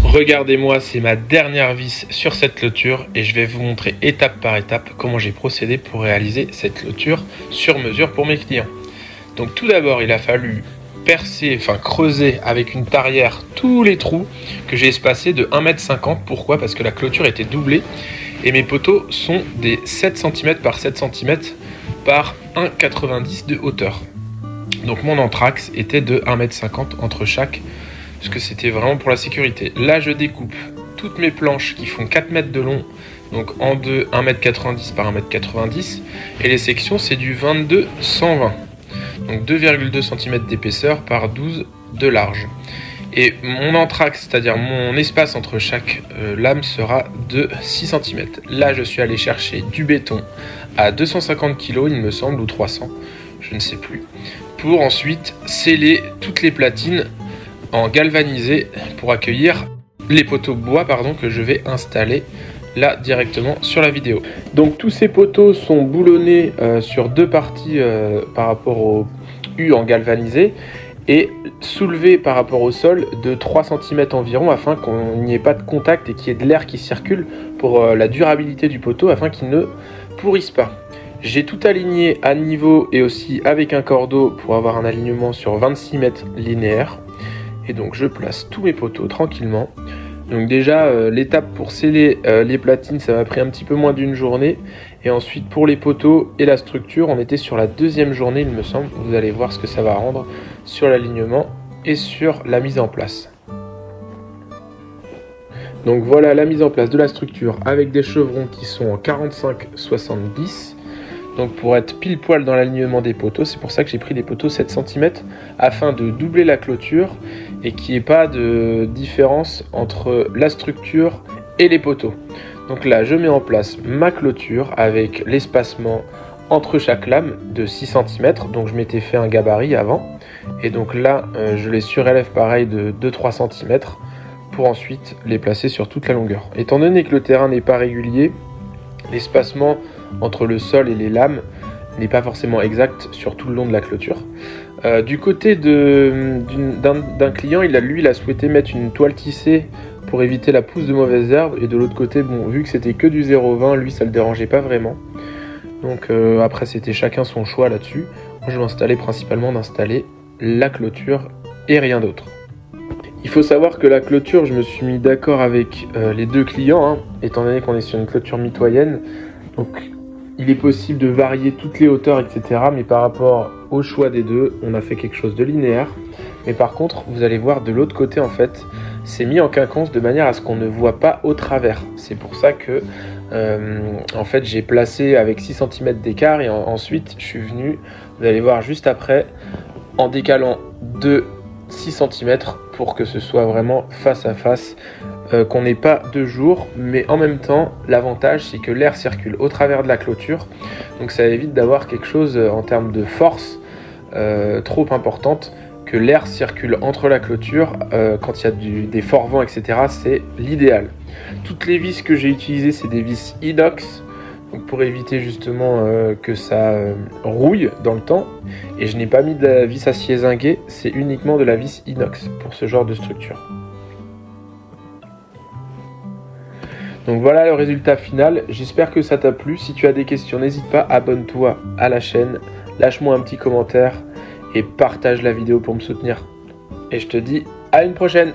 Regardez-moi, c'est ma dernière vis sur cette clôture et je vais vous montrer étape par étape comment j'ai procédé pour réaliser cette clôture sur mesure pour mes clients. Donc tout d'abord, il a fallu creuser avec une tarière tous les trous que j'ai espacés de 1,50 m. Pourquoi? Parce que la clôture était doublée et mes poteaux sont des 7 cm par 7 cm par 1,90 m de hauteur. Donc mon entraxe était de 1,50 m entre chaque, parce que c'était vraiment pour la sécurité. Là je découpe toutes mes planches qui font 4 mètres de long, donc en deux 1,90 m par 1,90 m, et les sections c'est du 22-120, donc 2,2 cm d'épaisseur par 12 de large. Et mon entraxe, c'est-à-dire mon espace entre chaque lame, sera de 6 cm. Là je suis allé chercher du béton à 250 kg il me semble, ou 300, je ne sais plus, pour ensuite sceller toutes les platines en galvanisé pour accueillir les poteaux bois que je vais installer là directement sur la vidéo. Donc tous ces poteaux sont boulonnés sur deux parties par rapport au U en galvanisé et soulevés par rapport au sol de 3 cm environ afin qu'on n'y ait pas de contact et qu'il y ait de l'air qui circule pour la durabilité du poteau afin qu'il ne pourrisse pas. J'ai tout aligné à niveau et aussi avec un cordeau pour avoir un alignement sur 26 mètres linéaires. Et donc je place tous mes poteaux tranquillement. Donc déjà l'étape pour sceller les platines, ça m'a pris un petit peu moins d'une journée. Et ensuite pour les poteaux et la structure, on était sur la deuxième journée il me semble. Vous allez voir ce que ça va rendre sur l'alignement et sur la mise en place. Donc voilà la mise en place de la structure avec des chevrons qui sont en 45-70. Donc pour être pile poil dans l'alignement des poteaux, c'est pour ça que j'ai pris des poteaux 7 cm afin de doubler la clôture et qu'il n'y ait pas de différence entre la structure et les poteaux. Donc là je mets en place ma clôture avec l'espacement entre chaque lame de 6 cm. Donc je m'étais fait un gabarit avant et donc là je les surélève pareil de 2-3 cm pour ensuite les placer sur toute la longueur. Étant donné que le terrain n'est pas régulier, l'espacement entre le sol et les lames n'est pas forcément exact sur tout le long de la clôture. Du côté d'un client, il a souhaité mettre une toile tissée pour éviter la pousse de mauvaises herbes, et de l'autre côté, bon, vu que c'était que du 0,20, lui ça le dérangeait pas vraiment. Donc après c'était chacun son choix là-dessus. Moi je m'installais principalement d'installer la clôture et rien d'autre. Il faut savoir que la clôture, je me suis mis d'accord avec les deux clients, étant donné qu'on est sur une clôture mitoyenne. Donc il est possible de varier toutes les hauteurs, etc. Mais par rapport au choix des deux, on a fait quelque chose de linéaire. Mais par contre, vous allez voir de l'autre côté, en fait, c'est mis en quinconce de manière à ce qu'on ne voit pas au travers. C'est pour ça que, en fait, j'ai placé avec 6 cm d'écart et ensuite, je suis venu, vous allez voir juste après, en décalant de 6 cm pour que ce soit vraiment face à face. Qu'on n'ait pas de jour, mais en même temps l'avantage c'est que l'air circule au travers de la clôture, donc ça évite d'avoir quelque chose en termes de force trop importante, que l'air circule entre la clôture quand il y a des forts vents, etc. C'est l'idéal. Toutes les vis que j'ai utilisées c'est des vis inox, donc pour éviter justement que ça rouille dans le temps, et je n'ai pas mis de la vis acier zingué, c'est uniquement de la vis inox pour ce genre de structure. Donc voilà le résultat final, j'espère que ça t'a plu. Si tu as des questions, n'hésite pas, abonne-toi à la chaîne, lâche-moi un petit commentaire et partage la vidéo pour me soutenir. Et je te dis à une prochaine.